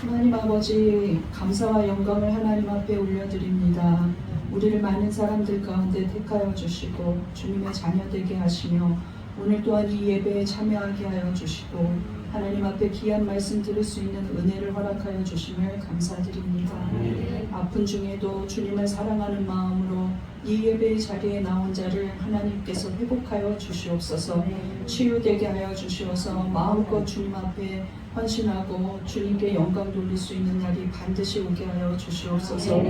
하나님 아버지, 감사와 영광을 하나님 앞에 올려드립니다. 우리를 많은 사람들 가운데 택하여 주시고 주님의 자녀 되게 하시며 오늘 또한 이 예배에 참여하게 하여 주시고 하나님 앞에 귀한 말씀 들을 수 있는 은혜를 허락하여 주심을 감사드립니다. 아픈 중에도 주님을 사랑하는 마음으로 이 예배의 자리에 나온 자를 하나님께서 회복하여 주시옵소서. 치유되게 하여 주시어서 마음껏 주님 앞에 헌신하고 주님께 영광 돌릴 수 있는 날이 반드시 오게 하여 주시옵소서.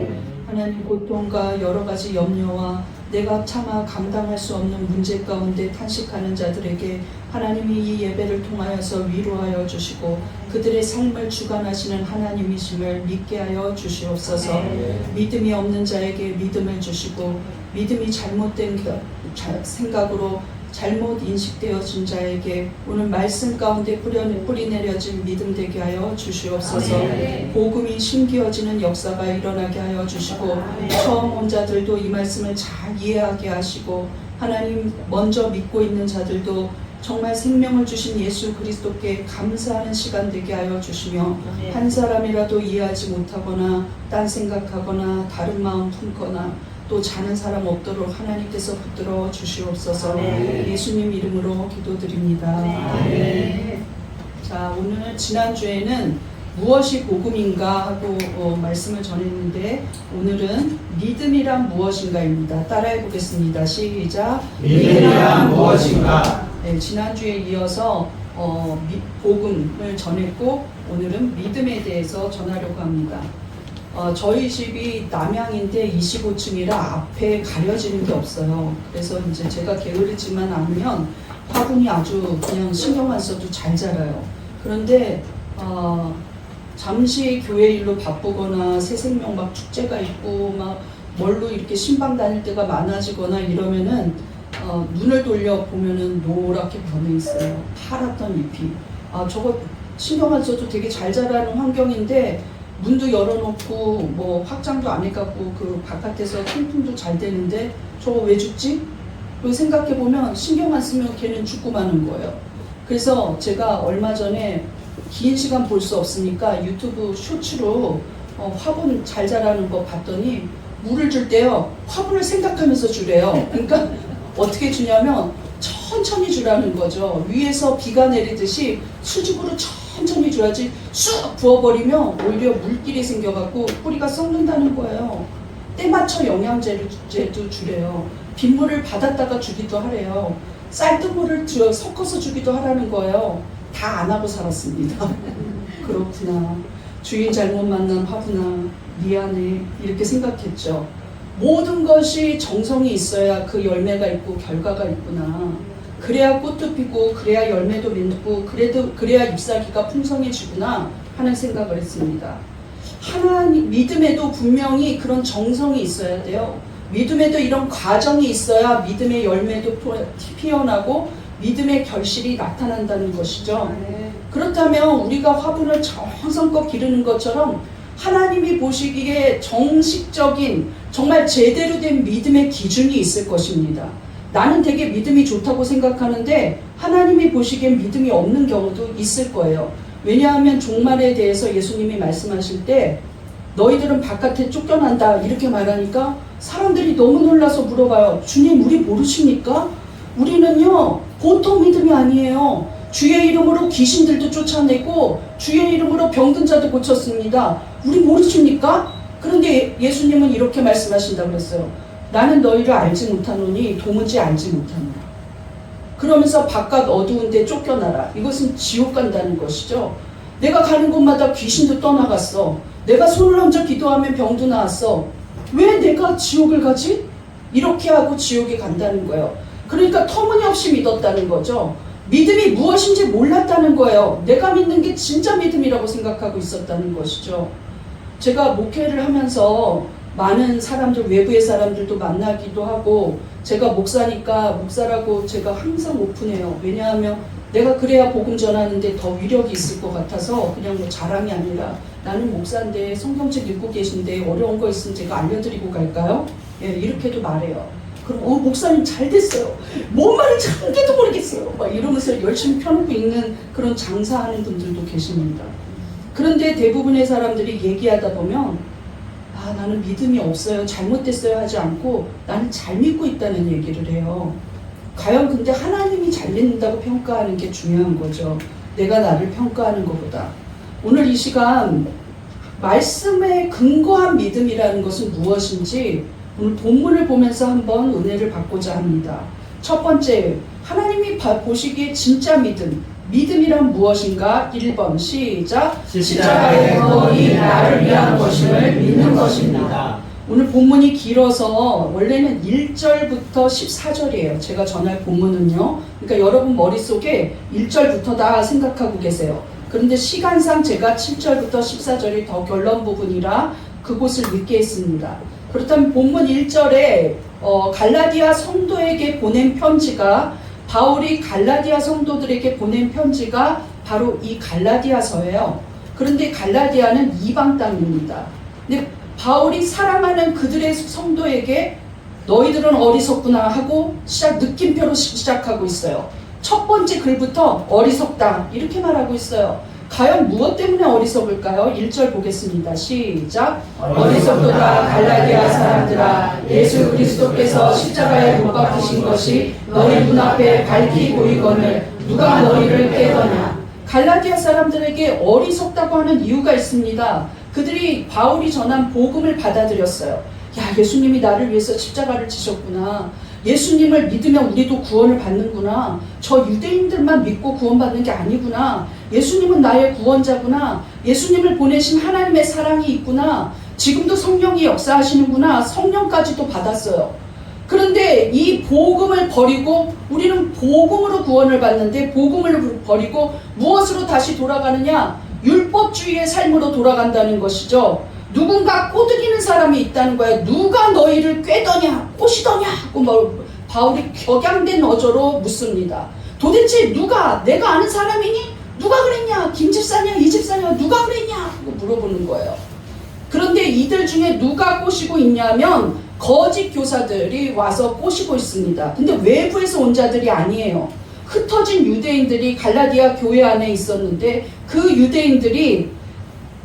하나님, 고통과 여러 가지 염려와 내가 차마 감당할 수 없는 문제 가운데 탄식하는 자들에게 하나님이 이 예배를 통하여서 위로하여 주시고 그들의 삶을 주관하시는 하나님이심을 믿게 하여 주시옵소서. 믿음이 없는 자에게 믿음을 주시고 믿음이 잘못된 생각으로 잘못 인식되어진 자에게 오늘 말씀 가운데 뿌리내려진 믿음 되게 하여 주시옵소서. 복음이 심기어지는 역사가 일어나게 하여 주시고 처음 온 자들도 이 말씀을 잘 이해하게 하시고 하나님 먼저 믿고 있는 자들도 정말 생명을 주신 예수 그리스도께 감사하는 시간 되게 하여 주시며 한 사람이라도 이해하지 못하거나 딴 생각하거나 다른 마음 품거나 또 자는 사람 없도록 하나님께서 붙들어 주시옵소서. 예수님 이름으로 기도드립니다. 자, 오늘 지난주에는 무엇이 복음인가 하고 말씀을 전했는데 오늘은 믿음이란 무엇인가입니다. 따라해 보겠습니다. 시작. 믿음이란 무엇인가? 네, 지난주에 이어서 복음을 전했고 오늘은 믿음에 대해서 전하려고 합니다. 저희 집이 남향인데 25층이라 앞에 가려지는 게 없어요. 그래서 이제 제가 게으르지만 않으면 화분이 아주 그냥 신경 안 써도 잘 자라요. 그런데 잠시 교회 일로 바쁘거나 새생명 막 축제가 있고 막 뭘로 이렇게 신방 다닐 때가 많아지거나 이러면은 눈을 돌려 보면은 노랗게 변해 있어요. 파랗던 잎이. 저거 신경 안 써도 되게 잘 자라는 환경인데 문도 열어놓고 뭐 확장도 안 해갖고 그 바깥에서 통풍도 잘 되는데 저거 왜 죽지? 그리고 생각해보면 신경 안 쓰면 걔는 죽고 마는 거예요. 그래서 제가 얼마 전에 긴 시간 볼 수 없으니까 유튜브 쇼츠로 화분 잘 자라는 거 봤더니 물을 줄 때요 화분을 생각하면서 주래요. 그러니까 어떻게 주냐면 천천히 주라는 거죠. 위에서 비가 내리듯이 수직으로 천천히 줘야지 쑥 부어버리면 오히려 물길이 생겨갖고 뿌리가 썩는다는 거예요. 때 맞춰 영양제도 주래요. 빗물을 받았다가 주기도 하래요. 쌀뜨물을 섞어서 주기도 하라는 거예요. 다 안 하고 살았습니다. 그렇구나. 주인 잘못 만난 화분아 미안해 이렇게 생각했죠. 모든 것이 정성이 있어야 그 열매가 있고 결과가 있구나. 그래야 꽃도 피고 그래야 열매도 맺고 그래야 잎사귀가 풍성해지구나 하는 생각을 했습니다. 하나님 믿음에도 분명히 그런 정성이 있어야 돼요. 믿음에도 이런 과정이 있어야 믿음의 열매도 피어나고 믿음의 결실이 나타난다는 것이죠. 그렇다면 우리가 화분을 정성껏 기르는 것처럼 하나님이 보시기에 정식적인 정말 제대로 된 믿음의 기준이 있을 것입니다. 나는 되게 믿음이 좋다고 생각하는데 하나님이 보시기엔 믿음이 없는 경우도 있을 거예요. 왜냐하면 종말에 대해서 예수님이 말씀하실 때 너희들은 바깥에 쫓겨난다 이렇게 말하니까 사람들이 너무 놀라서 물어봐요. 주님 우리 모르십니까? 우리는요 보통 믿음이 아니에요. 주의 이름으로 귀신들도 쫓아내고 주의 이름으로 병든 자도 고쳤습니다. 우리 모르십니까? 그런데 예수님은 이렇게 말씀하신다고 그랬어요. 나는 너희를 알지 못하노니 도무지 알지 못하노라. 그러면서 바깥 어두운 데 쫓겨나라. 이것은 지옥 간다는 것이죠. 내가 가는 곳마다 귀신도 떠나갔어. 내가 손을 얹어 기도하면 병도 나았어. 왜 내가 지옥을 가지? 이렇게 하고 지옥에 간다는 거예요. 그러니까 터무니없이 믿었다는 거죠. 믿음이 무엇인지 몰랐다는 거예요. 내가 믿는 게 진짜 믿음이라고 생각하고 있었다는 것이죠. 제가 목회를 하면서 많은 사람들, 외부의 사람들도 만나기도 하고 제가 목사니까 목사라고 제가 항상 오픈해요. 왜냐하면 내가 그래야 복음 전하는데 더 위력이 있을 것 같아서 그냥 뭐 자랑이 아니라 나는 목사인데 성경책 읽고 계신데 어려운 거 있으면 제가 알려드리고 갈까요? 예, 이렇게도 말해요. 그럼 목사님 잘 됐어요. 뭔 말인지 한 개도 모르겠어요. 막 이러면서 열심히 펴놓고 읽는 그런 장사하는 분들도 계십니다. 그런데 대부분의 사람들이 얘기하다 보면 아, 나는 믿음이 없어요, 잘못됐어요 하지 않고 나는 잘 믿고 있다는 얘기를 해요. 과연 근데 하나님이 잘 믿는다고 평가하는 게 중요한 거죠. 내가 나를 평가하는 것보다. 오늘 이 시간 말씀에 근거한 믿음이라는 것은 무엇인지 오늘 본문을 보면서 한번 은혜를 받고자 합니다. 첫 번째, 하나님이 보시기에 진짜 믿음이란 무엇인가? 1번 시작. 십자가의 구원이 나를 위한 것임을 믿는 것입니다. 오늘 본문이 길어서 원래는 1절부터 14절이에요. 제가 전할 본문은요. 그러니까 여러분 머릿속에 1절부터다 생각하고 계세요. 그런데 시간상 제가 7절부터 14절이 더 결론 부분이라 그곳을 읽게 했습니다. 그렇다면 본문 1절에 갈라디아 성도에게 보낸 편지가, 바울이 갈라디아 성도들에게 보낸 편지가 바로 이 갈라디아서예요. 그런데 갈라디아는 이방 땅입니다. 근데 바울이 사랑하는 그들의 성도에게 너희들은 어리석구나 하고 느낌표로 시작하고 있어요. 첫 번째 글부터 어리석다 이렇게 말하고 있어요. 과연 무엇 때문에 어리석을까요? 1절 보겠습니다. 시작. 어리석도다 갈라디아 사람들아, 예수 그리스도께서 십자가에 못 박히신 것이 너희 눈앞에 밝히 보이거늘 누가 너희를 깨더냐. 갈라디아 사람들에게 어리석다고 하는 이유가 있습니다. 그들이 바울이 전한 복음을 받아들였어요. 야, 예수님이 나를 위해서 십자가를 지셨구나. 예수님을 믿으면 우리도 구원을 받는구나. 저 유대인들만 믿고 구원받는 게 아니구나. 예수님은 나의 구원자구나. 예수님을 보내신 하나님의 사랑이 있구나. 지금도 성령이 역사하시는구나. 성령까지도 받았어요. 그런데 이 복음을 버리고, 우리는 복음으로 구원을 받는데 복음을 버리고 무엇으로 다시 돌아가느냐? 율법주의의 삶으로 돌아간다는 것이죠. 누군가 꼬드기는 사람이 있다는 거예요. 누가 너희를 꿰더냐, 꼬시더냐 하고 바울이 격양된 어조로 묻습니다. 도대체 누가, 내가 아는 사람이니? 누가 그랬냐? 김 집사냐, 이 집사냐, 누가 그랬냐? 하고 물어보는 거예요. 그런데 이들 중에 누가 꼬시고 있냐면 거짓 교사들이 와서 꼬시고 있습니다. 근데 외부에서 온 자들이 아니에요. 흩어진 유대인들이 갈라디아 교회 안에 있었는데 그 유대인들이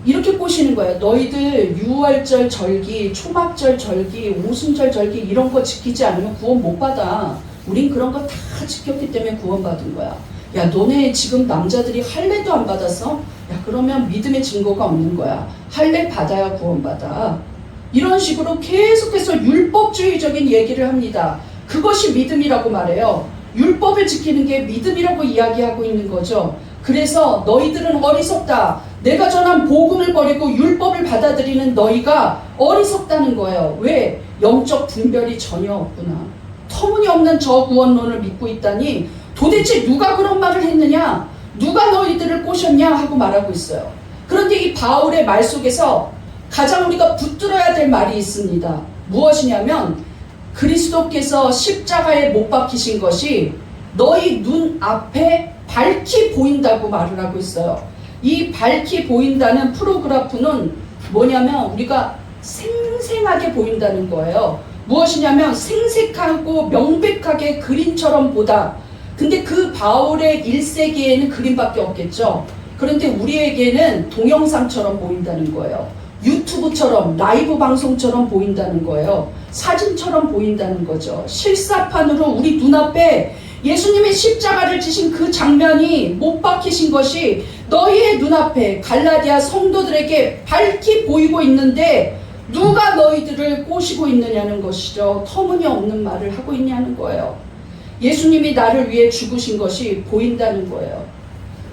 이렇게 꼬시는 거예요. 너희들 유월절 절기, 초막절 절기, 오순절 절기 이런 거 지키지 않으면 구원 못 받아. 우린 그런 거 다 지켰기 때문에 구원 받은 거야. 야, 너네 지금 남자들이 할례도 안 받았어? 야, 그러면 믿음의 증거가 없는 거야. 할례 받아야 구원 받아. 이런 식으로 계속해서 율법주의적인 얘기를 합니다. 그것이 믿음이라고 말해요. 율법을 지키는 게 믿음이라고 이야기하고 있는 거죠. 그래서 너희들은 어리석다. 내가 전한 복음을 버리고 율법을 받아들이는 너희가 어리석다는 거예요. 왜? 영적 분별이 전혀 없구나. 터무니없는 저구원론을 믿고 있다니 도대체 누가 그런 말을 했느냐? 누가 너희들을 꼬셨냐? 하고 말하고 있어요. 그런데 이 바울의 말 속에서 가장 우리가 붙들어야 될 말이 있습니다. 무엇이냐면 그리스도께서 십자가에 못 박히신 것이 너희 눈 앞에 밝히 보인다고 말을 하고 있어요. 이 밝히 보인다는 프로그래프는 뭐냐면 우리가 생생하게 보인다는 거예요. 무엇이냐면 생색하고 명백하게 그림처럼 보다. 근데 그 바울의 1세기에는 그림밖에 없겠죠. 그런데 우리에게는 동영상처럼 보인다는 거예요. 유튜브처럼 라이브 방송처럼 보인다는 거예요. 사진처럼 보인다는 거죠. 실사판으로 우리 눈앞에 예수님의 십자가를 지신 그 장면이 못 박히신 것이 너희의 눈앞에 갈라디아 성도들에게 밝히 보이고 있는데 누가 너희들을 꼬시고 있느냐는 것이죠. 터무니없는 말을 하고 있냐는 거예요. 예수님이 나를 위해 죽으신 것이 보인다는 거예요.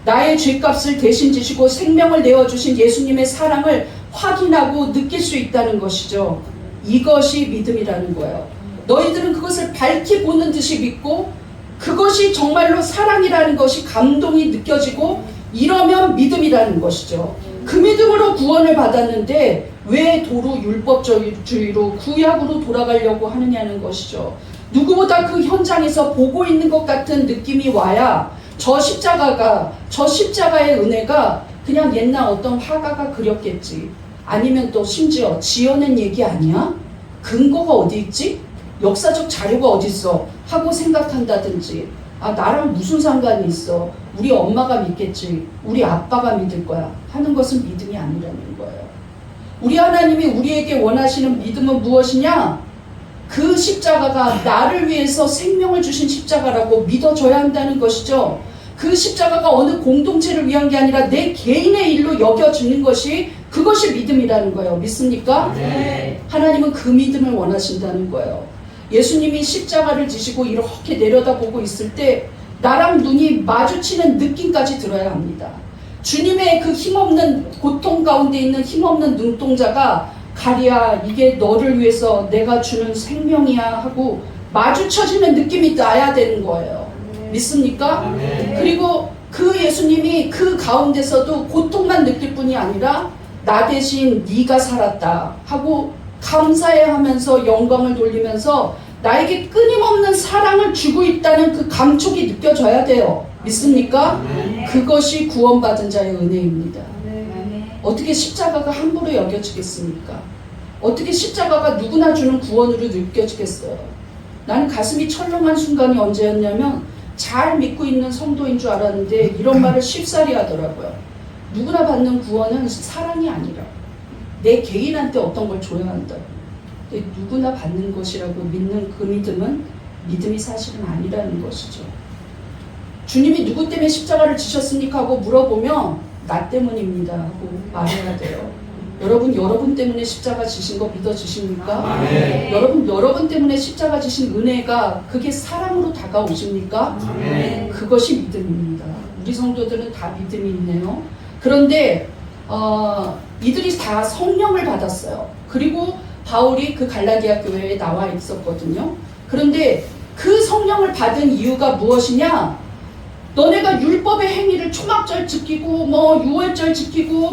나의 죄값을 대신 지시고 생명을 내어주신 예수님의 사랑을 확인하고 느낄 수 있다는 것이죠. 이것이 믿음이라는 거예요. 너희들은 그것을 밝히 보는 듯이 믿고 그것이 정말로 사랑이라는 것이 감동이 느껴지고 이러면 믿음이라는 것이죠. 그 믿음으로 구원을 받았는데 왜 도로 율법주의로 구약으로 돌아가려고 하느냐는 것이죠. 누구보다 그 현장에서 보고 있는 것 같은 느낌이 와야 저 십자가의 은혜가 그냥 옛날 어떤 화가가 그렸겠지. 아니면 또 심지어 지어낸 얘기 아니야? 근거가 어디 있지? 역사적 자료가 어디 있어? 하고 생각한다든지 아, 나랑 무슨 상관이 있어? 우리 엄마가 믿겠지. 우리 아빠가 믿을 거야. 하는 것은 믿음이 아니라는 거예요. 우리 하나님이 우리에게 원하시는 믿음은 무엇이냐? 그 십자가가 나를 위해서 생명을 주신 십자가라고 믿어줘야 한다는 것이죠. 그 십자가가 어느 공동체를 위한 게 아니라 내 개인의 일로 여겨지는 것이, 그것이 믿음이라는 거예요. 믿습니까? 네. 하나님은 그 믿음을 원하신다는 거예요. 예수님이 십자가를 지시고 이렇게 내려다보고 있을 때 나랑 눈이 마주치는 느낌까지 들어야 합니다. 주님의 그 힘없는, 고통 가운데 있는 힘없는 눈동자가 가리야, 이게 너를 위해서 내가 주는 생명이야 하고 마주쳐지는 느낌이 나야 되는 거예요. 믿습니까? 그리고 그 예수님이 그 가운데서도 고통만 느낄 뿐이 아니라 나 대신 네가 살았다 하고 감사해 하면서 영광을 돌리면서 나에게 끊임없는 사랑을 주고 있다는 그 감촉이 느껴져야 돼요. 믿습니까? 그것이 구원받은 자의 은혜입니다. 어떻게 십자가가 함부로 여겨지겠습니까? 어떻게 십자가가 누구나 주는 구원으로 느껴지겠어요? 나는 가슴이 철렁한 순간이 언제였냐면, 잘 믿고 있는 성도인 줄 알았는데 이런 말을 쉽사리 하더라고요. 누구나 받는 구원은 사랑이 아니라 내 개인한테 어떤 걸 줘야 한다. 근데 누구나 받는 것이라고 믿는 그 믿음은 믿음이 사실은 아니라는 것이죠. 주님이 누구 때문에 십자가를 지셨습니까? 하고 물어보면 나 때문입니다 하고 말해야 돼요. 여러분 때문에 십자가 지신 거 믿어지십니까? 네. 여러분 때문에 십자가 지신 은혜가 그게 사랑으로 다가오십니까? 네. 그것이 믿음입니다. 우리 성도들은 다 믿음이 있네요. 그런데 이들이 다 성령을 받았어요. 그리고 바울이 그 갈라디아 교회에 나와 있었거든요. 그런데 그 성령을 받은 이유가 무엇이냐? 너네가 율법의 행위를 초막절 지키고 유월절 지키고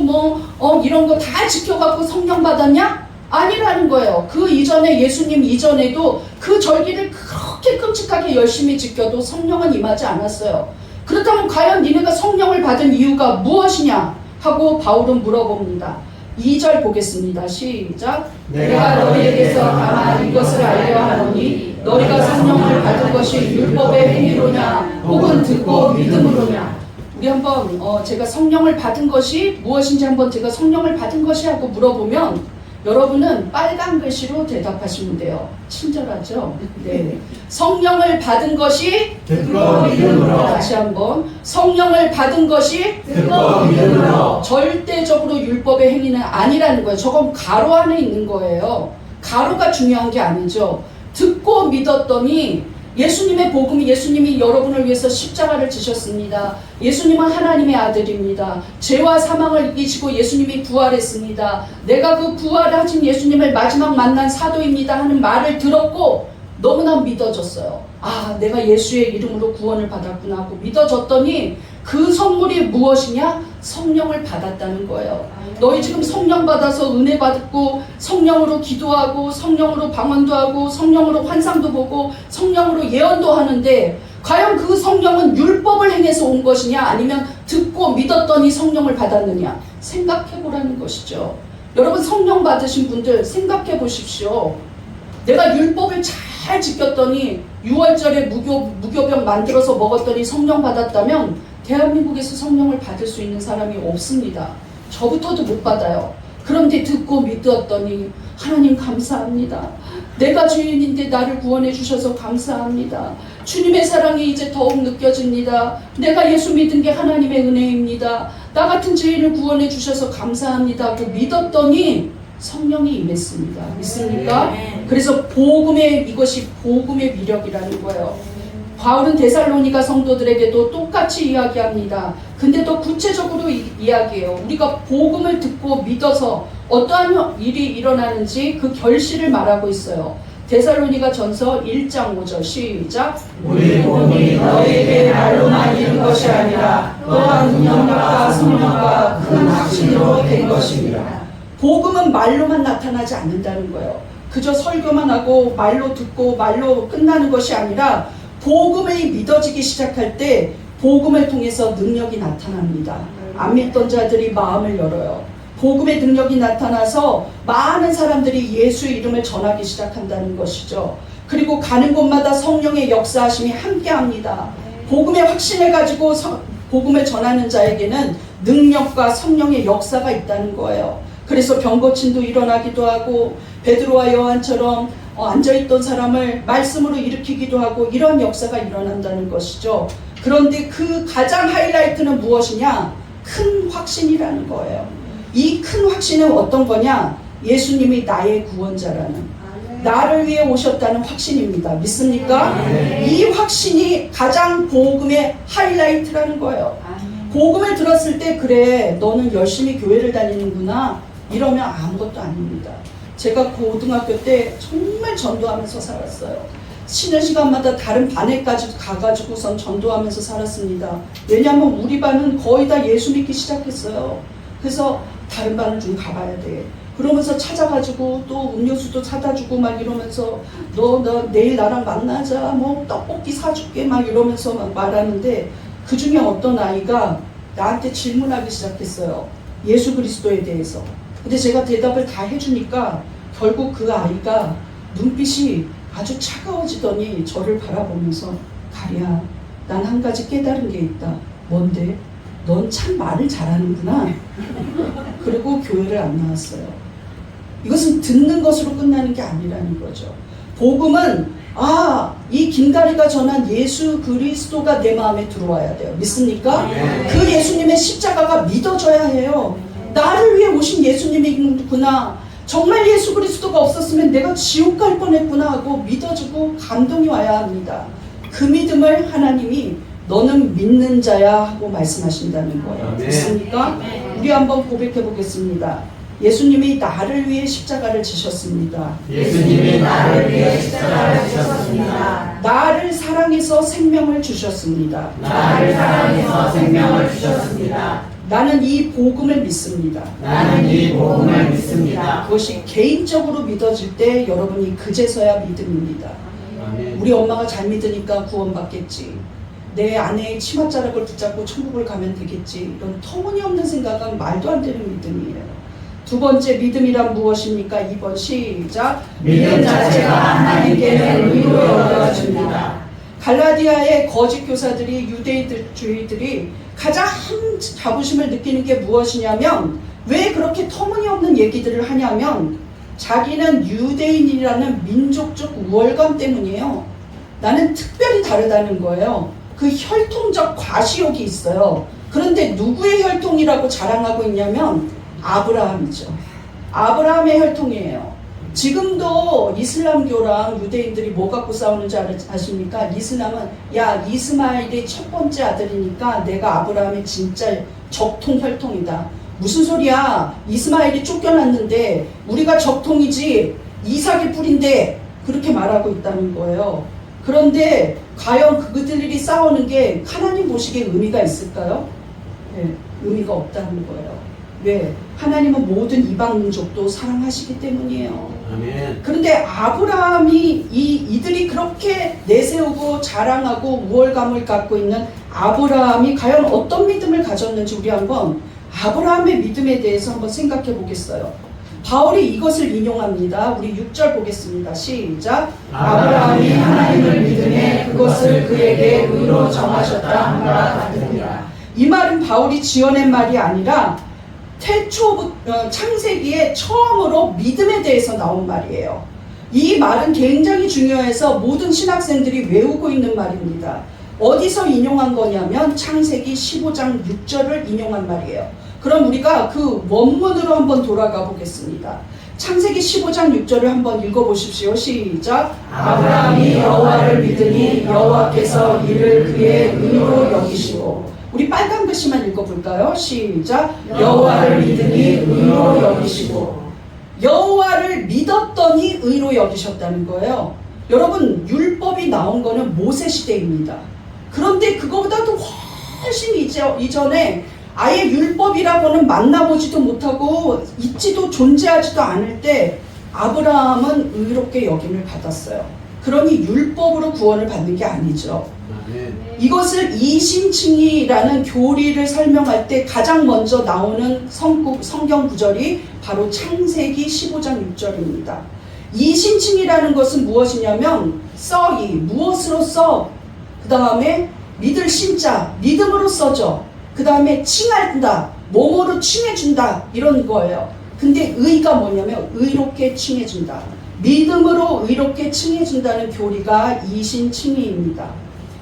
이런 거 다 지켜갖고 성령 받았냐? 아니라는 거예요. 그 이전에 예수님 이전에도 그 절기를 그렇게 끔찍하게 열심히 지켜도 성령은 임하지 않았어요. 그렇다면 과연 니네가 성령을 받은 이유가 무엇이냐? 하고 바울은 물어봅니다. 2절 보겠습니다. 시작. 내가 너희에게서 다만 이것을 알려 하노니 너희가 성령을 받은 것이 율법의 행위로냐 혹은 듣고 믿음으로냐. 우리 한번 제가 성령을 받은 것이 무엇인지 한번 제가 성령을 받은 것이 하고 물어보면 여러분은 빨간 글씨로 대답하시면 돼요. 친절하죠? 네. 성령을 받은 것이 듣고 믿음으로. 다시 한번 성령을 받은 것이 듣고 믿음으로. 절대적으로 율법의 행위는 아니라는 거예요. 저건 가로 안에 있는 거예요. 가로가 중요한 게 아니죠. 듣고 믿었더니 예수님의 복음이, 예수님이 여러분을 위해서 십자가를 지셨습니다. 예수님은 하나님의 아들입니다. 죄와 사망을 이기시고 예수님이 부활했습니다. 내가 그 부활하신 예수님을 마지막 만난 사도입니다 하는 말을 들었고 너무나 믿어졌어요. 아, 내가 예수의 이름으로 구원을 받았구나 하고 믿어졌더니 그 선물이 무엇이냐? 성령을 받았다는 거예요. 너희 지금 성령 받아서 은혜 받고 성령으로 기도하고 성령으로 방언도 하고 성령으로 환상도 보고 성령으로 예언도 하는데 과연 그 성령은 율법을 행해서 온 것이냐 아니면 듣고 믿었더니 성령을 받았느냐 생각해 보라는 것이죠. 여러분 성령 받으신 분들 생각해 보십시오. 내가 율법을 잘 지켰더니 6월절에 무교병 만들어서 먹었더니 성령 받았다면 대한민국에서 성령을 받을 수 있는 사람이 없습니다. 저부터도 못 받아요. 그런데 듣고 믿었더니 하나님 감사합니다. 내가 주인인데 나를 구원해 주셔서 감사합니다. 주님의 사랑이 이제 더욱 느껴집니다. 내가 예수 믿은 게 하나님의 은혜입니다. 나 같은 죄인을 구원해 주셔서 감사합니다 하고 믿었더니 성령이 임했습니다. 믿습니까? 그래서 이것이 복음의 위력이라는 거예요. 바울은 데살로니가 성도들에게도 똑같이 이야기합니다. 근데 더 구체적으로 이야기해요. 우리가 복음을 듣고 믿어서 어떠한 일이 일어나는지 그 결실을 말하고 있어요. 데살로니가 전서 1장 5절 시작. 우리 복음이 너희에게 말로만 이른 것이 아니라 또한 능력과 성령과 큰 확신으로 된 것입니다. 복음은 말로만 나타나지 않는다는 거예요. 그저 설교만 하고 말로 듣고 말로 끝나는 것이 아니라 복음이 믿어지기 시작할 때 복음을 통해서 능력이 나타납니다. 안 믿던 자들이 마음을 열어요. 복음의 능력이 나타나서 많은 사람들이 예수의 이름을 전하기 시작한다는 것이죠. 그리고 가는 곳마다 성령의 역사하심이 함께합니다. 복음의 확신을 가지고 복음을 전하는 자에게는 능력과 성령의 역사가 있다는 거예요. 그래서 병 고침도 일어나기도 하고 베드로와 요한처럼 앉아있던 사람을 말씀으로 일으키기도 하고 이런 역사가 일어난다는 것이죠. 그런데 그 가장 하이라이트는 무엇이냐? 큰 확신이라는 거예요. 이 큰 확신은 어떤 거냐? 예수님이 나의 구원자라는, 나를 위해 오셨다는 확신입니다. 믿습니까? 이 확신이 가장 복음의 하이라이트라는 거예요. 복음을 들었을 때 그래 너는 열심히 교회를 다니는구나 이러면 아무것도 아닙니다. 제가 고등학교 때 정말 전도하면서 살았어요. 쉬는 시간마다 다른 반에까지 가가지고선 전도하면서 살았습니다. 왜냐하면 우리 반은 거의 다 예수 믿기 시작했어요. 그래서 다른 반을 좀 가봐야 돼. 그러면서 찾아가지고 또 음료수도 사다 주고 막 이러면서 너 내일 나랑 만나자 뭐 떡볶이 사줄게 막 이러면서 막 말하는데 그 중에 어떤 아이가 나한테 질문하기 시작했어요. 예수 그리스도에 대해서. 근데 제가 대답을 다 해주니까 결국 그 아이가 눈빛이 아주 차가워지더니 저를 바라보면서 가리야, 난 한 가지 깨달은 게 있다. 뭔데? 넌 참 말을 잘하는구나. 그리고 교회를 안 나왔어요. 이것은 듣는 것으로 끝나는 게 아니라는 거죠. 복음은 이 김가리가 전한 예수 그리스도가 내 마음에 들어와야 돼요. 믿습니까? 그 예수님의 십자가가 믿어져야 해요. 나를 위해 오신 예수님이구나. 정말 예수 그리스도가 없었으면 내가 지옥 갈 뻔했구나 하고 믿어지고 감동이 와야 합니다. 그 믿음을 하나님이 너는 믿는 자야 하고 말씀하신다는 거예요. 믿습니까? 우리 한번 고백해 보겠습니다. 예수님이 나를 위해 십자가를 지셨습니다. 예수님이 나를 위해 십자가를 지셨습니다. 나를 사랑해서 생명을 주셨습니다. 나를 사랑해서 생명을 주셨습니다. 나는 이 복음을 믿습니다. 나는 이 복음을 믿습니다. 그것이 개인적으로 믿어질 때 여러분이 그제서야 믿음입니다. 우리 엄마가 잘 믿으니까 구원받겠지. 내 아내의 치맛자락을 붙잡고 천국을 가면 되겠지. 이런 터무니없는 생각은 말도 안 되는 믿음이에요. 두 번째 믿음이란 무엇입니까? 2번 시작. 믿음 자체가 하나님께는 의로 여겨집니다. 갈라디아의 거짓 교사들이 유대인주의들이 가장 자부심을 느끼는 게 무엇이냐면 왜 그렇게 터무니없는 얘기들을 하냐면 자기는 유대인이라는 민족적 우월감 때문이에요. 나는 특별히 다르다는 거예요. 그 혈통적 과시욕이 있어요. 그런데 누구의 혈통이라고 자랑하고 있냐면 아브라함이죠. 아브라함의 혈통이에요. 지금도 이슬람교랑 유대인들이 뭐 갖고 싸우는지 아십니까? 이슬람은 이스마엘이 첫 번째 아들이니까 내가 아브라함의 진짜 적통 혈통이다. 무슨 소리야? 이스마엘이 쫓겨났는데 우리가 적통이지 이삭의 뿌리인데 그렇게 말하고 있다는 거예요. 그런데 과연 그들이 싸우는 게 하나님 보시기에 의미가 있을까요? 네, 의미가 없다는 거예요. 왜? 하나님은 모든 이방 민족도 사랑하시기 때문이에요. 아멘. 그런데 아브라함이 이들이 그렇게 내세우고 자랑하고 우월감을 갖고 있는 아브라함이 과연 어떤 믿음을 가졌는지 우리 한번 아브라함의 믿음에 대해서 한번 생각해 보겠어요. 바울이 이것을 인용합니다. 우리 6절 보겠습니다. 시작. 아브라함이 하나님을 믿음에 그것을 그에게 의로 정하셨다 함과 같으니라. 이 말은 바울이 지어낸 말이 아니라 창세기에 처음으로 믿음에 대해서 나온 말이에요. 이 말은 굉장히 중요해서 모든 신학생들이 외우고 있는 말입니다. 어디서 인용한 거냐면 창세기 15장 6절을 인용한 말이에요. 그럼 우리가 그 원문으로 한번 돌아가 보겠습니다. 창세기 15장 6절을 한번 읽어보십시오. 시작. 아브라함이 여호와를 믿으니 여호와께서 이를 그의 의로 여기시고. 우리 빨간 글씨만 읽어볼까요? 시작. 여호와를 믿으니 의로 여기시고. 여호와를 믿었더니 의로 여기셨다는 거예요. 여러분, 율법이 나온 거는 모세 시대입니다. 그런데 그거보다도 훨씬 이전에 아예 율법이라고는 만나보지도 못하고 있지도 존재하지도 않을 때 아브라함은 의롭게 여김을 받았어요. 그러니 율법으로 구원을 받는 게 아니죠. 이것을 이신칭이라는 교리를 설명할 때 가장 먼저 나오는 성경 구절이 바로 창세기 15장 6절입니다. 이신칭이라는 것은 무엇이냐면 써이, 무엇으로 써? 그 다음에 믿을 신자, 믿음으로 써져. 그 다음에 칭한다, 몸으로 칭해준다, 이런 거예요. 근데 의가 뭐냐면 의롭게 칭해준다. 믿음으로 의롭게 칭해준다는 교리가 이신칭의입니다.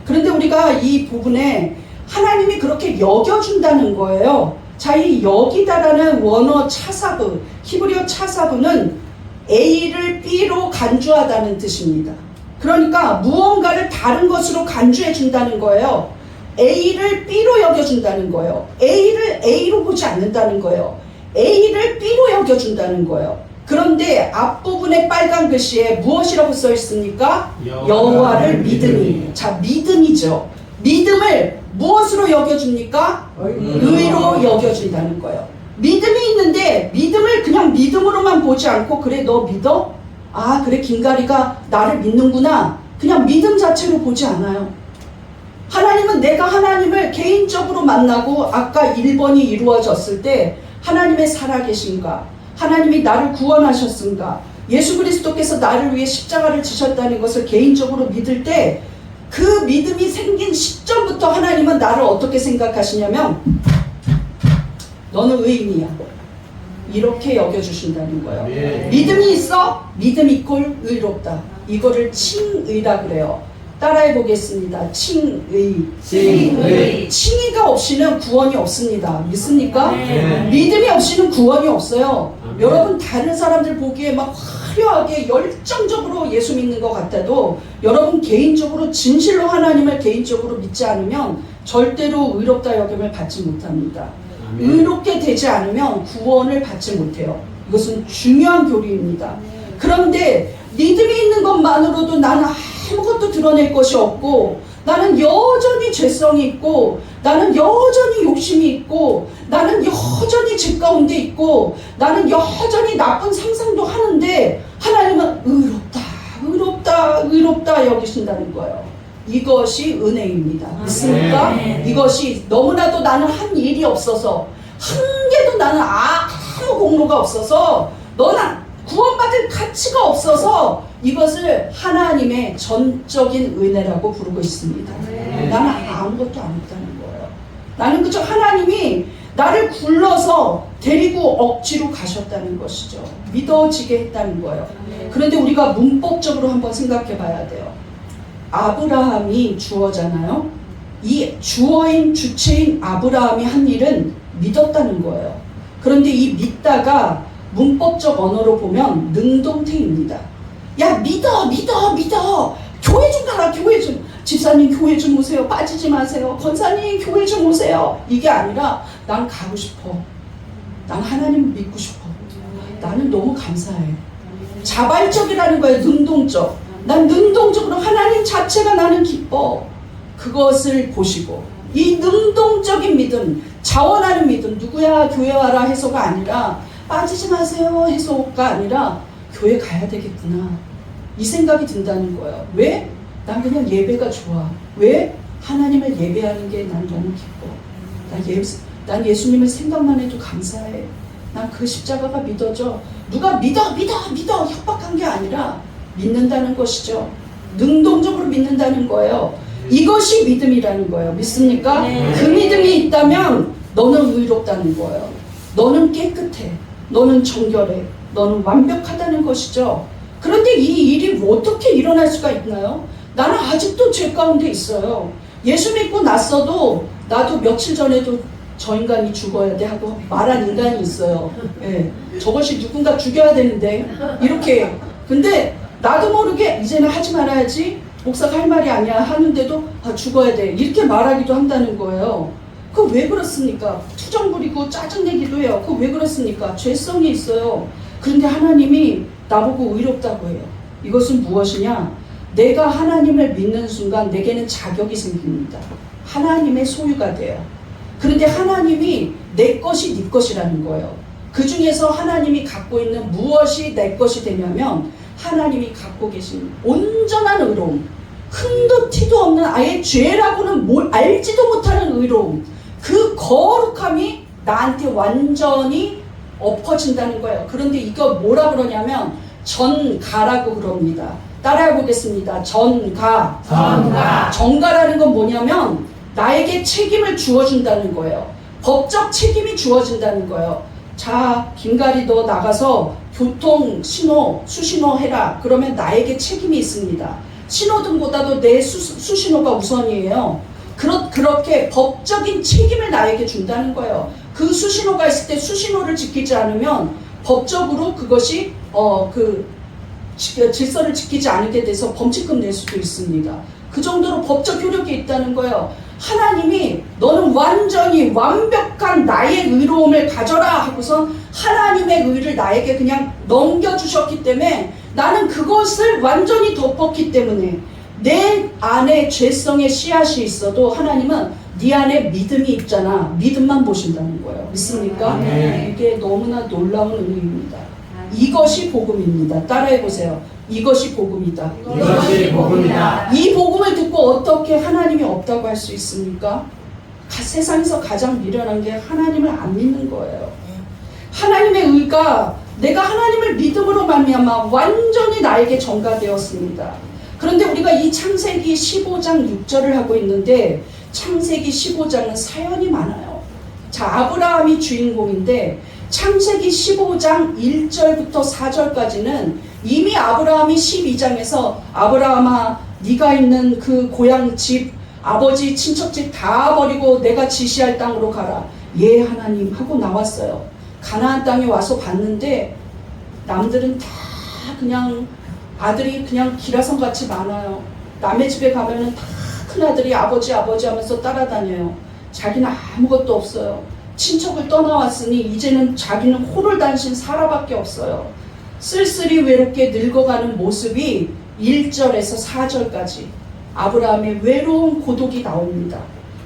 그런데 우리가 이 부분에 하나님이 그렇게 여겨준다는 거예요. 자, 이 여기다라는 원어 차사부, 히브리어 차사부는 A를 B로 간주하다는 뜻입니다. 그러니까 무언가를 다른 것으로 간주해 준다는 거예요. A를 B로 여겨준다는 거예요. A를 A로 보지 않는다는 거예요. A를 B로 여겨준다는 거예요. 그런데 앞부분에 빨간 글씨에 무엇이라고 써 있습니까? 여호와를 믿으니. 자, 믿음이죠. 믿음을 무엇으로 여겨줍니까? 의로 여겨준다는 거예요. 믿음이 있는데 믿음을 그냥 믿음으로만 보지 않고 그래 너 믿어? 아 그래 김가리가 나를 믿는구나. 그냥 믿음 자체로 보지 않아요. 하나님은 내가 하나님을 개인적으로 만나고 아까 1번이 이루어졌을 때 하나님의 살아계신가, 하나님이 나를 구원하셨은가, 예수 그리스도께서 나를 위해 십자가를 지셨다는 것을 개인적으로 믿을 때 그 믿음이 생긴 시점부터 하나님은 나를 어떻게 생각하시냐면 너는 의인이야, 이렇게 여겨주신다는 거예요. 네. 믿음이 있어? 믿음 이꼴 의롭다. 이거를 칭의라 그래요. 따라해 보겠습니다. 칭의. 칭의. 칭의가 없이는 구원이 없습니다. 믿습니까? 네. 믿음이 없이는 구원이 없어요. 아멘. 여러분 다른 사람들 보기에 막 화려하게 열정적으로 예수 믿는 것 같아도 여러분 개인적으로 진실로 하나님을 개인적으로 믿지 않으면 절대로 의롭다 여김을 받지 못합니다. 아멘. 의롭게 되지 않으면 구원을 받지 못해요. 이것은 중요한 교리입니다. 그런데 믿음이 있는 것만으로도 나는 아무것도 드러낼 것이 없고, 나는 여전히 죄성이 있고, 나는 여전히 욕심이 있고, 나는 여전히 죄 가운데 있고, 나는 여전히 나쁜 상상도 하는데 하나님은 의롭다, 의롭다, 의롭다 여기신다는 거예요. 이것이 은혜입니다. 믿습니까? 이것이 너무나도 나는 한 일이 없어서, 한 개도 나는 아무 공로가 없어서, 너는 구원받을 가치가 없어서 이것을 하나님의 전적인 은혜라고 부르고 있습니다. 나는 아무것도 안 했다는 거예요. 나는 그저 하나님이 나를 굴러서 데리고 억지로 가셨다는 것이죠. 믿어지게 했다는 거예요. 그런데 우리가 문법적으로 한번 생각해 봐야 돼요. 아브라함이 주어잖아요. 이 주어인 주체인 아브라함이 한 일은 믿었다는 거예요. 그런데 이 믿다가 문법적 언어로 보면 능동태입니다. 야 믿어 믿어 믿어, 교회 좀 가라, 교회 좀, 집사님 교회 좀 오세요, 빠지지 마세요, 권사님 교회 좀 오세요, 이게 아니라 난 가고 싶어, 난 하나님 믿고 싶어, 나는 너무 감사해. 자발적이라는 거예요. 능동적. 난 능동적으로 하나님 자체가 나는 기뻐. 그것을 보시고 이 능동적인 믿음, 자원하는 믿음, 누구야 교회 와라 해서가 아니라, 빠지지 마세요 해서가 아니라 교회 가야 되겠구나, 이 생각이 든다는 거예요. 왜? 난 그냥 예배가 좋아. 왜? 하나님을 예배하는 게 난 너무 기뻐. 난 예수님을 생각만 해도 감사해. 난 그 십자가가 믿어져. 누가 믿어 믿어 믿어 협박한 게 아니라 믿는다는 것이죠. 능동적으로 믿는다는 거예요. 이것이 믿음이라는 거예요. 믿습니까? 네. 그 믿음이 있다면 너는 의롭다는 거예요. 너는 깨끗해. 너는 정결해. 너는 완벽하다는 것이죠. 그런데 이 일이 어떻게 일어날 수가 있나요? 나는 아직도 죄 가운데 있어요. 예수 믿고 났어도 나도 며칠 전에도 저 인간이 죽어야 돼 하고 말한 인간이 있어요. 예, 저것이 누군가 죽여야 되는데 이렇게. 근데 나도 모르게 이제는 하지 말아야지, 목사가 할 말이 아니야 하는데도 죽어야 돼 이렇게 말하기도 한다는 거예요. 그 왜 그렇습니까? 투정 부리고 짜증내기도 해요. 그 왜 그렇습니까? 죄성이 있어요. 그런데 하나님이 나보고 의롭다고 해요. 이것은 무엇이냐? 내가 하나님을 믿는 순간 내게는 자격이 생깁니다. 하나님의 소유가 돼요. 그런데 하나님이 내 것이 네 것이라는 거예요. 그 중에서 하나님이 갖고 있는 무엇이 내 것이 되냐면, 하나님이 갖고 계신 온전한 의로움, 흠도 티도 없는 아예 죄라고는 뭘 알지도 못하는 의로움, 그 거룩함이 나한테 완전히 엎어진다는 거예요. 그런데 이거 뭐라 그러냐면 전가라고 그럽니다. 따라해 보겠습니다. 전가. 전가. 전가라는 건 뭐냐면 나에게 책임을 주어준다는 거예요. 법적 책임이 주어진다는 거예요. 자, 김가리 너 나가서 교통 신호, 수신호 해라. 그러면 나에게 책임이 있습니다. 신호등보다도 내 수신호가 우선이에요. 그렇게 법적인 책임을 나에게 준다는 거예요. 그 수신호가 있을 때 수신호를 지키지 않으면 법적으로 그것이 질서를 지키지 않게 돼서 범칙금 낼 수도 있습니다. 그 정도로 법적 효력이 있다는 거예요. 하나님이 너는 완전히 완벽한 나의 의로움을 가져라 하고선 하나님의 의를 나에게 그냥 넘겨주셨기 때문에 나는 그것을 완전히 덮었기 때문에 내 안에 죄성의 씨앗이 있어도 하나님은 네 안에 믿음이 있잖아. 믿음만 보신다는 거예요. 믿습니까? 이게 너무나 놀라운 의미입니다. 이것이 복음입니다. 따라해보세요. 이것이 복음이다. 이것이 복음이다. 이 복음을 듣고 어떻게 하나님이 없다고 할 수 있습니까? 세상에서 가장 미련한 게 하나님을 안 믿는 거예요. 하나님의 의가 내가 하나님을 믿음으로 말미암아 완전히 나에게 전가되었습니다. 그런데 우리가 이 창세기 15장 6절을 하고 있는데 창세기 15장은 사연이 많아요. 자, 아브라함이 주인공인데 창세기 15장 1절부터 4절까지는 이미 아브라함이 12장에서 아브라함아 네가 있는 그 고향 집 아버지 친척집 다 버리고 내가 지시할 땅으로 가라. 예 하나님 하고 나왔어요. 가나안 땅에 와서 봤는데 남들은 다 그냥 아들이 그냥 기라성 같이 많아요. 남의 집에 가면은 다 큰아들이 아버지 하면서 따라다녀요. 자기는 아무것도 없어요. 친척을 떠나왔으니 이제는 자기는 호를 단신 사라밖에 없어요. 쓸쓸히 외롭게 늙어가는 모습이 1절에서 4절까지 아브라함의 외로운 고독이 나옵니다.